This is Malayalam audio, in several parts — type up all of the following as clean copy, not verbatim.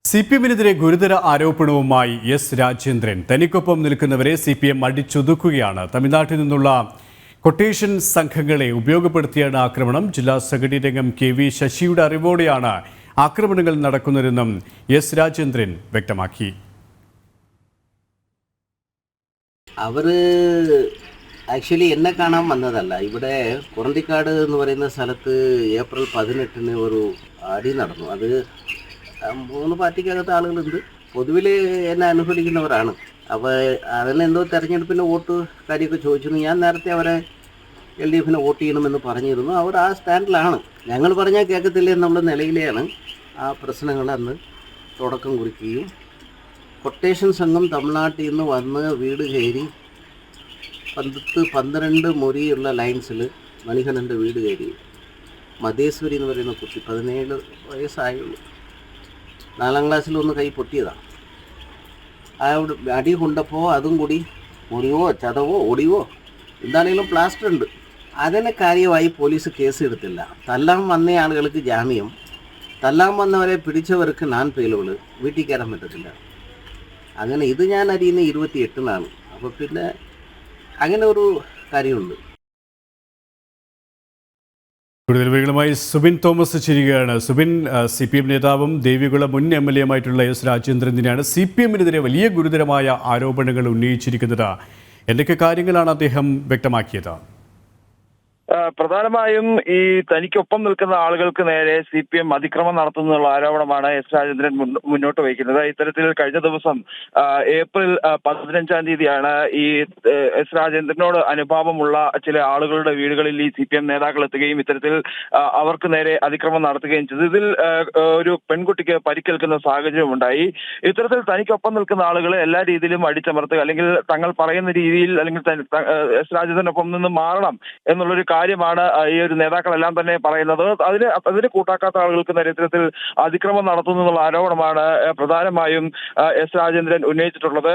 CPM-നെതിരെ ഗുരുതര ആരോപണവുമായി എസ് രാജേന്ദ്രൻ. തനിക്കൊപ്പം നിൽക്കുന്നവരെ CPM അടിച്ചൊതുക്കുകയാണ്. തമിഴ്നാട്ടിൽ നിന്നുള്ള കൊട്ടേഷൻ സംഘങ്ങളെ ഉപയോഗപ്പെടുത്തിയാണ് ആക്രമണം. ജില്ലാ സെക്രട്ടറി അംഗം KV ശശിയുടെ അറിവോടെയാണ് ആക്രമണങ്ങൾ നടക്കുന്നതെന്നും എസ് രാജേന്ദ്രൻ വ്യക്തമാക്കി. അവര് ആക്ച്വലി എന്നെ കാണാൻ വന്നതല്ല. ഇവിടെ കുറന്തിക്കാട് എന്ന് പറയുന്ന സ്ഥലത്ത് ഏപ്രിൽ 18-ന് ഒരു അടി നടന്നു. അത് 3 പാർട്ടിക്കകത്ത് ആളുകളുണ്ട്. പൊതുവിൽ എന്നെ അനുകൂലിക്കുന്നവരാണ്. അപ്പോൾ അതിനെന്തോ തെരഞ്ഞെടുപ്പിൻ്റെ വോട്ട് കാര്യമൊക്കെ ചോദിച്ചിരുന്നു. ഞാൻ നേരത്തെ അവരെ LDFന് വോട്ട് ചെയ്യണമെന്ന് പറഞ്ഞിരുന്നു. അവർ ആ സ്റ്റാൻഡിലാണ്. ഞങ്ങൾ പറഞ്ഞാൽ കേൾക്കത്തില്ല എന്നുള്ള നിലയിലെയാണ് ആ പ്രശ്നങ്ങൾ അന്ന് തുടക്കം കുറിക്കുകയും കൊട്ടേഷൻ സംഘം തമിഴ്നാട്ടിൽ നിന്ന് വന്ന് വീട് കയറി 12 മുറിയുള്ള ലൈൻസിൽ മണികണ്ഠൻ്റെ വീട് കയറി. മതേശ്വരി എന്ന് പറയുന്ന കുട്ടി 17 വയസ്സായുള്ളൂ. 4ാം ക്ലാസ്സിലൊന്ന് കൈ പൊട്ടിയതാണ്. ആ അടി കൊണ്ടപ്പോൾ അതും കൂടി മുറിവോ ചതവോ ഒടിവോ എന്താണെങ്കിലും പ്ലാസ്റ്റർ ഉണ്ട്. അതിനെ കാര്യമായി പോലീസ് കേസ് എടുത്തില്ല. തല്ലാൻ വന്ന ആളുകൾക്ക് ജാമ്യം, തല്ലാൻ വന്നവരെ പിടിച്ചവർക്ക് നാൻ പേലുകൾ, വീട്ടിൽ കയറാൻ പറ്റത്തില്ല. അങ്ങനെ ഇത് ഞാൻ അറിയുന്ന 28-നാണ്. അപ്പോൾ പിന്നെ അങ്ങനെ ഒരു കാര്യമുണ്ട്. കൂടുതൽ വിവരങ്ങളുമായി സുബിൻ തോമസ് ചേരുകയാണ്. സുബിൻ, CPM നേതാവും ദേവികുളം മുൻ MLA-മായിട്ടുള്ള എസ് രാജേന്ദ്രനെതിരെയാണ് CPM-നെതിരെ വലിയ ഗുരുതരമായ ആരോപണങ്ങൾ ഉന്നയിച്ചിരിക്കുന്നത്. എന്തൊക്കെ കാര്യങ്ങളാണ് അദ്ദേഹം വ്യക്തമാക്കിയത്? പ്രധാനമായും ഈ തനിക്കൊപ്പം നിൽക്കുന്ന ആളുകൾക്ക് നേരെ CPM അതിക്രമം നടത്തുന്നുള്ള ആരോപണമാണ് എസ് രാജേന്ദ്രൻ മുന്നോട്ട് വയ്ക്കുന്നത്. ഇത്തരത്തിൽ കഴിഞ്ഞ ദിവസം ഏപ്രിൽ 15-ാം തീയതിയാണ് ഈ എസ് രാജേന്ദ്രനോട് അനുഭാവമുള്ള ചില ആളുകളുടെ വീടുകളിൽ ഈ CPM നേതാക്കൾ എത്തുകയും ഇത്തരത്തിൽ അവർക്ക് നേരെ അതിക്രമം നടത്തുകയും ചെയ്തു. ഇതിൽ ഒരു പെൺകുട്ടിക്ക് പരിക്കേൽക്കുന്ന സാഹചര്യം ഉണ്ടായി. ഇത്തരത്തിൽ തനിക്കൊപ്പം നിൽക്കുന്ന ആളുകളെ എല്ലാ രീതിയിലും അടിച്ചമർത്തുക, അല്ലെങ്കിൽ തങ്ങൾ പറയുന്ന രീതിയിൽ, അല്ലെങ്കിൽ എസ് രാജേന്ദ്രനൊപ്പം നിന്ന് മാറണം എന്നുള്ളൊരു കാര്യമാണ് ഈ ഒരു നേതാക്കളെല്ലാം തന്നെ പറയുന്നത്. അതിന് കൂട്ടാക്കാത്ത ആളുകൾക്ക് നേരെ ഇത്തരത്തിൽ അതിക്രമം നടത്തുന്നു എന്നുള്ള ആരോപണമാണ് പ്രധാനമായും എസ് രാജേന്ദ്രൻ ഉന്നയിച്ചിട്ടുള്ളത്.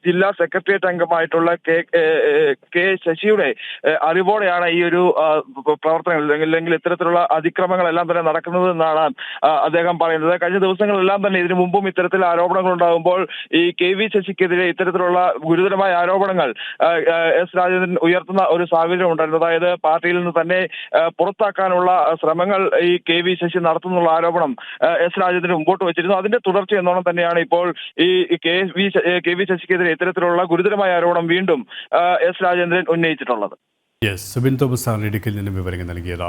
ജില്ലാ സെക്രട്ടേറിയറ്റ് അംഗമായിട്ടുള്ള കെ ശശിയുടെ അറിവോടെയാണ് ഈ ഒരു പ്രവർത്തനങ്ങൾ, അല്ലെങ്കിൽ ഇത്തരത്തിലുള്ള അതിക്രമങ്ങളെല്ലാം തന്നെ നടക്കുന്നത് എന്നാണ് അദ്ദേഹം പറയുന്നത്. കഴിഞ്ഞ ദിവസങ്ങളെല്ലാം തന്നെ ഇതിനു മുമ്പും ഇത്തരത്തിൽ ആരോപണങ്ങൾ ഉണ്ടാകുമ്പോൾ ഈ KV ശശിക്കെതിരെ ഇത്തരത്തിലുള്ള ഗുരുതരമായ ആരോപണങ്ങൾ എസ് രാജേന്ദ്രൻ ഉയർത്തുന്ന ഒരു സാഹചര്യം ഉണ്ടായിരുന്നു. അതായത് പാർട്ടിയിൽ നിന്ന് തന്നെ പുറത്താക്കാനുള്ള ശ്രമങ്ങൾ ഈ KV ശശി നടത്തുന്നുള്ള ആരോപണം എസ് രാജേന്ദ്രൻ മുമ്പോട്ട് വെച്ചിരുന്നു. അതിന്റെ തുടർച്ച എന്നോണം തന്നെയാണ് ഇപ്പോൾ ഈ KV ശശിക്കെതിരെ ഇത്തരത്തിലുള്ള ഗുരുതരമായ ആരോപണം വീണ്ടും എസ് രാജേന്ദ്രൻ ഉന്നയിച്ചിട്ടുള്ളത്. സുബിൻ തോമസ് ആണ് ഇടുക്കിയിൽ നിന്നും വിവരങ്ങൾ നൽകിയത്.